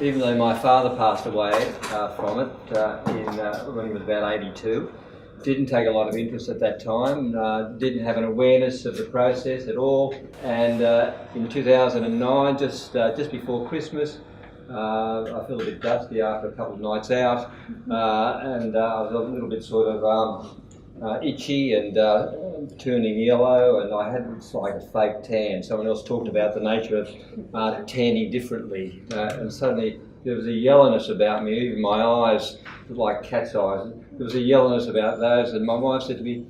Even though my father passed away from it when he was about 82, didn't take a lot of interest at that time, didn't have an awareness of the process at all. And in 2009, just before Christmas, I felt a bit dusty after a couple of nights out, and I was a little bit sort of itchy and turning yellow, and I had like a fake tan. Someone else talked about the nature of tanning differently, and suddenly there was a yellowness about me. Even my eyes looked like cat's eyes. There was a yellowness about those, and my wife said to me,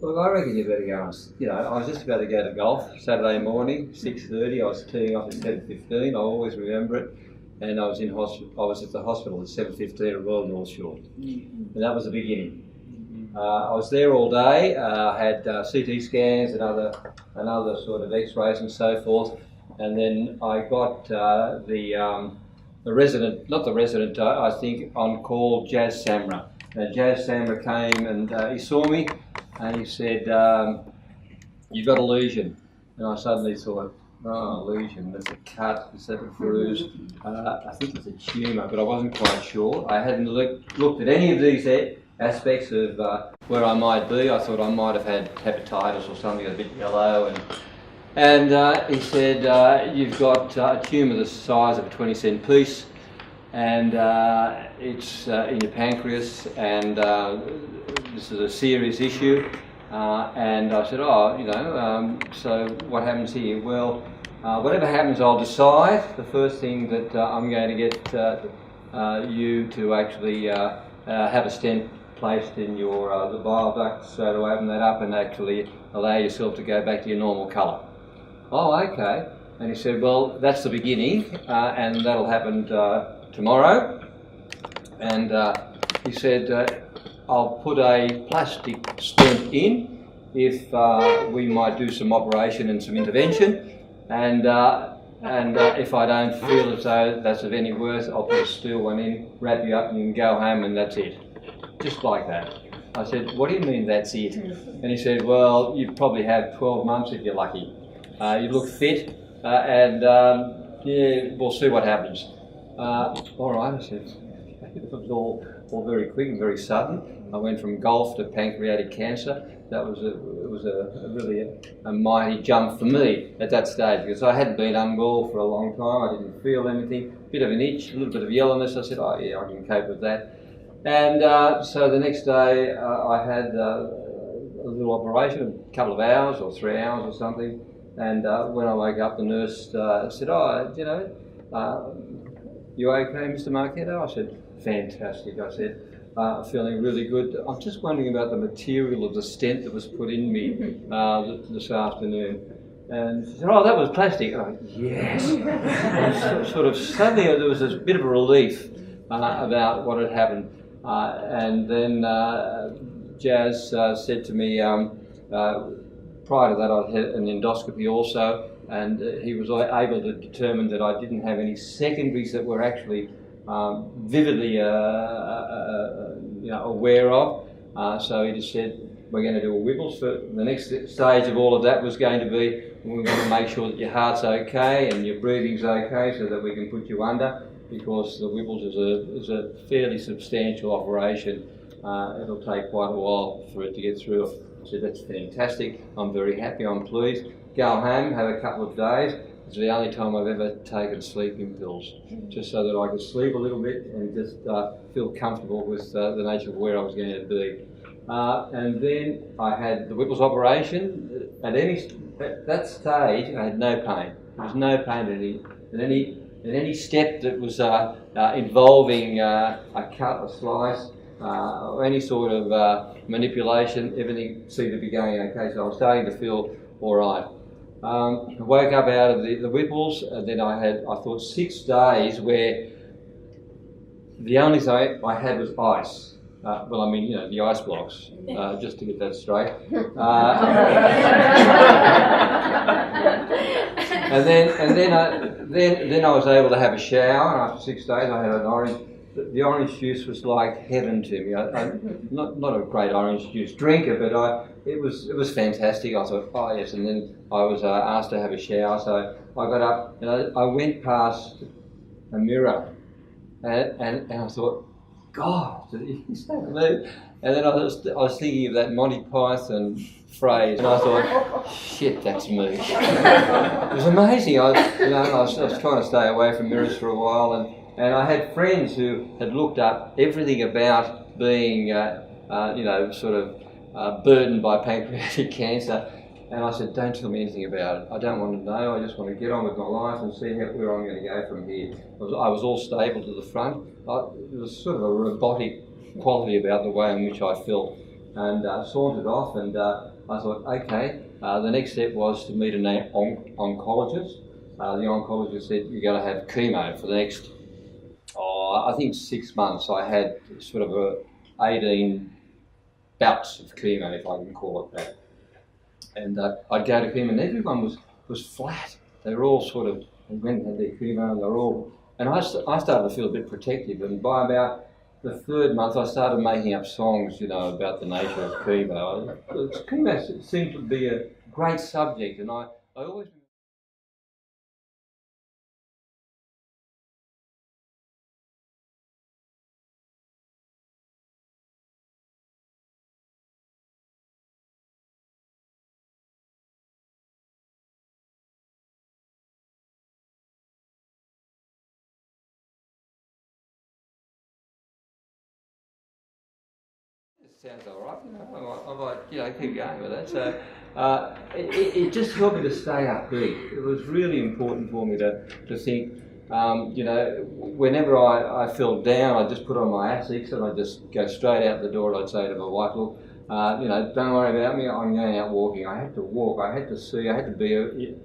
"Look, I reckon you better go." I was just about to go to golf Saturday morning, 6:30. I was teeing off at 7:15. I always remember it. And I was in hospital. I was at the hospital at 7:15 at Royal North Shore, and that was the beginning. I was there all day. Had CT scans and other sort of X-rays and so forth, and then I got the resident, not the resident, I think on call, Jazz Samra. Now Jazz Samra came and he saw me, and he said, "You've got a lesion," and I suddenly thought, "Oh, lesion, that's a cut, is that a bruise?" I think it's a tumour, but I wasn't quite sure. I hadn't looked at any of these aspects of where I might be. I thought I might have had hepatitis or something, a bit yellow, and he said, "You've got a tumour the size of a 20-cent piece, and it's in your pancreas, and this is a serious issue." And I said, "So what happens here?" "Well, whatever happens, I'll decide. The first thing that I'm going to get you to actually have a stent placed in your the bile duct, so to open that up and actually allow yourself to go back to your normal colour." "Oh, okay." And he said, "Well, that's the beginning, and that'll happen tomorrow." And he said, "I'll put a plastic stent in if we might do some operation and some intervention, and if I don't feel as though that's of any worth, I'll put a steel one in, wrap you up, and you can go home, and that's it." Just like that. I said, "What do you mean that's it?" And he said, "Well, you probably have 12 months if you're lucky. You look fit, and yeah, we'll see what happens." All right, I said. It was all very quick and very sudden. I went from golf to pancreatic cancer. It was really a mighty jump for me at that stage, because I hadn't been unwell for a long time. I didn't feel anything. Bit of an itch, a little bit of yellowness. I said, "Oh yeah, I can cope with that." And so the next day I had a little operation, a couple of hours or 3 hours or something. And when I woke up, the nurse said, "Oh, you okay, Mr. Marchetto?" I said, "Fantastic." I said, "Feeling really good. I'm just wondering about the material of the stent that was put in me this afternoon." And she said, "Oh, that was plastic." I went, "Yes." And sort of suddenly there was this bit of a relief about what had happened. And then Jazz said to me, prior to that I'd had an endoscopy also, and he was able to determine that I didn't have any secondaries that we're actually vividly aware of. So he just said, "We're going to do a Whipples." For the next stage of all of that was going to be, we're going to make sure that your heart's okay and your breathing's okay, so that we can put you under, because the Whipples is a fairly substantial operation. It'll take quite a while for it to get through. I said, "That's fantastic. I'm very happy. I'm pleased. Go home, have a couple of days." It's the only time I've ever taken sleeping pills, just so that I could sleep a little bit and just feel comfortable with the nature of where I was going to be. And then I had the Whipples operation. At that stage, I had no pain. There was no pain at any step that was involving a cut, a slice, or any sort of manipulation. Everything seemed to be going okay, so I was starting to feel all right. I woke up out of the Whipples, and then I thought 6 days where the only thing I had was ice. The ice blocks, just to get that straight. And then I was able to have a shower, and after 6 days I had an orange. The orange juice was like heaven to me. I'm not a great orange juice drinker, but it was fantastic. I thought, oh yes, and then I was asked to have a shower, so I got up and I went past a mirror and I thought, God, is that me? And then I was thinking of that Monty Python phrase, and I thought, shit, that's me. It was amazing. I was trying to stay away from mirrors for a while, and I had friends who had looked up everything about being, burdened by pancreatic cancer. And I said, don't tell me anything about it. I don't want to know. I just want to get on with my life and see where I'm going to go from here. I was all stable to the front. There was sort of a robotic quality about the way in which I felt, and sauntered off. And I thought, okay. The next step was to meet an oncologist. The oncologist said, you're going to have chemo for the next, I think 6 months. I had sort of 18 bouts of chemo, if I can call it that. And I'd go to chemo, and everyone was flat. They were all sort of, they went and had their chemo, and they were all, and I started to feel a bit protective. And by about the third month, I started making up songs, about the nature of chemo. Chemo seemed to be a great subject, and I always. It sounds all right. I might, keep going with that. So it just helped me to stay upbeat. It was really important for me to think. Whenever I fell down, I just put on my Asics and I just go straight out the door. And I'd say to my wife, look, don't worry about me. I'm going out walking. I had to walk. I had to see. I had to be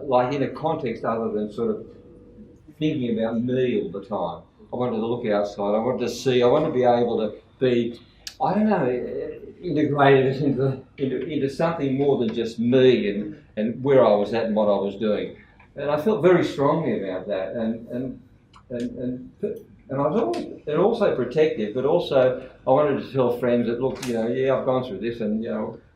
like in a context other than sort of thinking about me all the time. I wanted to look outside. I wanted to see. I wanted to be able to be, I don't know, integrated into something more than just me and where I was at and what I was doing. And I felt very strongly about that. And I was always, and also protective, but also I wanted to tell friends that, look, I've gone through this, and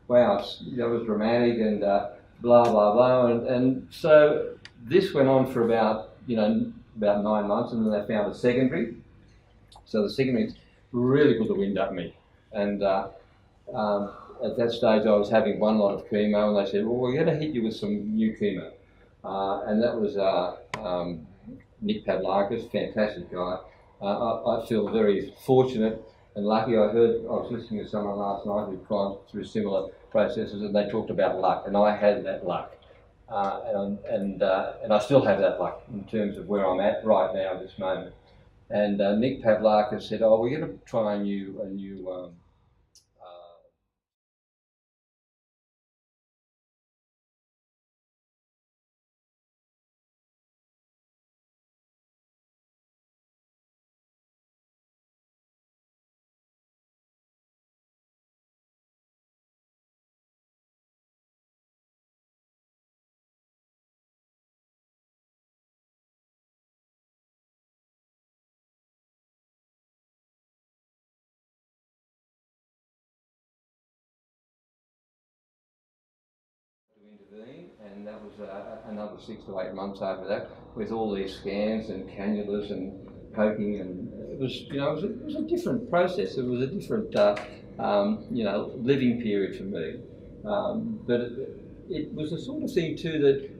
wow, it was dramatic, and blah blah blah, and so this went on for about 9 months, and then they found a secondary. So the secondary really put the wind up me, and at that stage I was having one lot of chemo, and they said, well, we're going to hit you with some new chemo, and that was Nick Pavlakis, fantastic guy. I feel very fortunate and lucky. I was listening to someone last night who'd gone through similar processes, and they talked about luck, and I had that luck. And I still have that luck in terms of where I'm at right now at this moment. And Nick Pavlakis said, "Oh, we're going to try a new to intervene," and that was another 6 to 8 months after that, with all these scans and cannulas and poking, and it was a different process. It was a different living period for me, but it was the sort of thing too that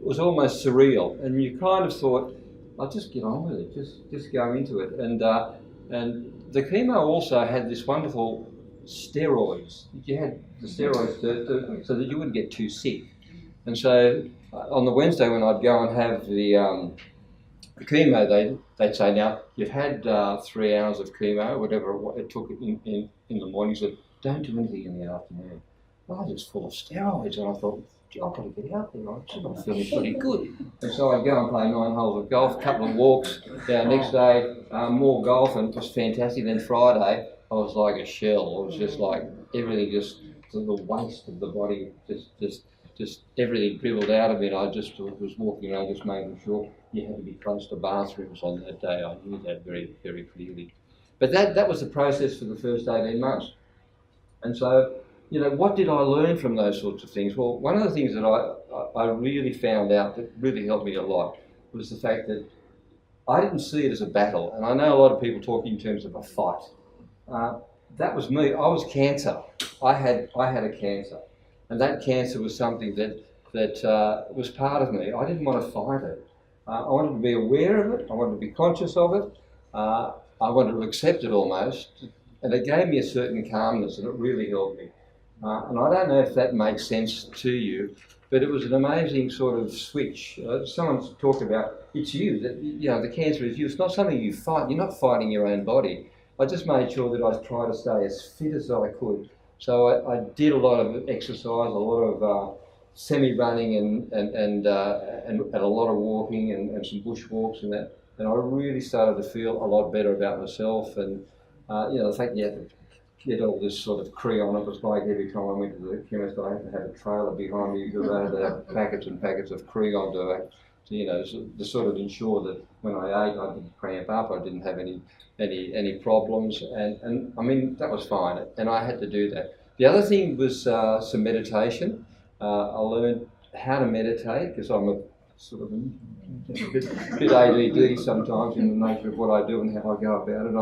was almost surreal, and you kind of thought, I'll just get on with it, just go into it, and the chemo also had this wonderful steroids. You had the steroids so that you wouldn't get too sick. And so on the Wednesday when I'd go and have the chemo, they'd say, now you've had 3 hours of chemo, whatever it took in the morning, so don't do anything in the afternoon. Well, I was full of steroids, and I thought, I've got to get out there. I'm feeling pretty good. And so I'd go and play 9 holes of golf, a couple of walks. Next day, more golf, and it was fantastic. Then Friday, I was like a shell. It was just like everything, just the waste of the body, just everything dribbled out of it. I just was walking around, just making sure you had to be close to bathrooms on that day. I knew that very, very clearly. But that was the process for the first 18 months. And so, what did I learn from those sorts of things? Well, one of the things that I really found out that really helped me a lot was the fact that I didn't see it as a battle, and I know a lot of people talk in terms of a fight. That was me. I was cancer. I had a cancer, and that cancer was something that was part of me. I didn't want to fight it. I wanted to be aware of it. I wanted to be conscious of it. I wanted to accept it almost, and it gave me a certain calmness, and it really helped me. And I don't know if that makes sense to you, but it was an amazing sort of switch. Someone's talked about it's you, that the cancer is you. It's not something you fight. You're not fighting your own body. I just made sure that I tried to stay as fit as I could. So I did a lot of exercise, a lot of semi-running and a lot of walking and some bushwalks and that. And I really started to feel a lot better about myself. And the fact you have to get all this sort of creon. It was like every time I went to the chemist, I had to have a trailer behind me because I had to have packets and packets of creon to sort of ensure that when I ate, I didn't cramp up, I didn't have any problems, and I mean that was fine. And I had to do that. The other thing was some meditation. I learned how to meditate because I'm a sort of a bit ADD sometimes in the nature of what I do and how I go about it, and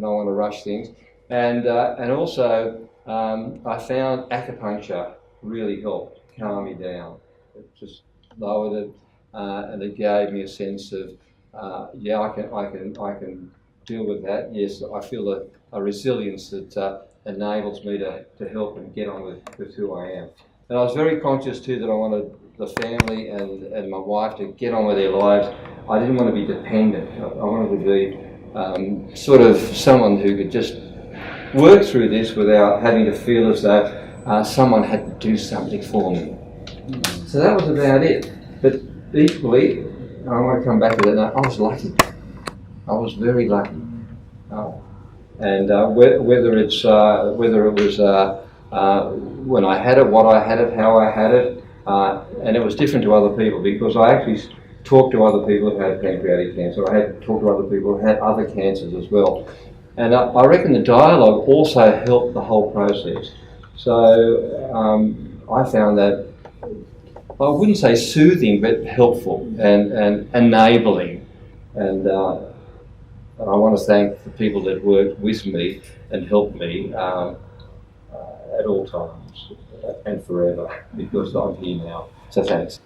I want to rush things. And also I found acupuncture really helped calm me down. It just lowered it, and it gave me a sense of I can deal with that. Yes, I feel a resilience that enables me to help and get on with who I am. And I was very conscious too that I wanted the family and my wife to get on with their lives. I didn't want to be dependent. I wanted to be sort of someone who could just work through this without having to feel as though someone had to do something for me. So that was about it. But equally, I want to come back to that. I was lucky. I was very lucky. And whether it was when I had it, what I had it, how I had it, and it was different to other people because I actually talked to other people who had pancreatic cancer. I had talked to other people who had other cancers as well. And I reckon the dialogue also helped the whole process. So I found that, I wouldn't say soothing, but helpful and enabling. And I want to thank the people that worked with me and helped me at all times and forever, because I'm here now. So thanks.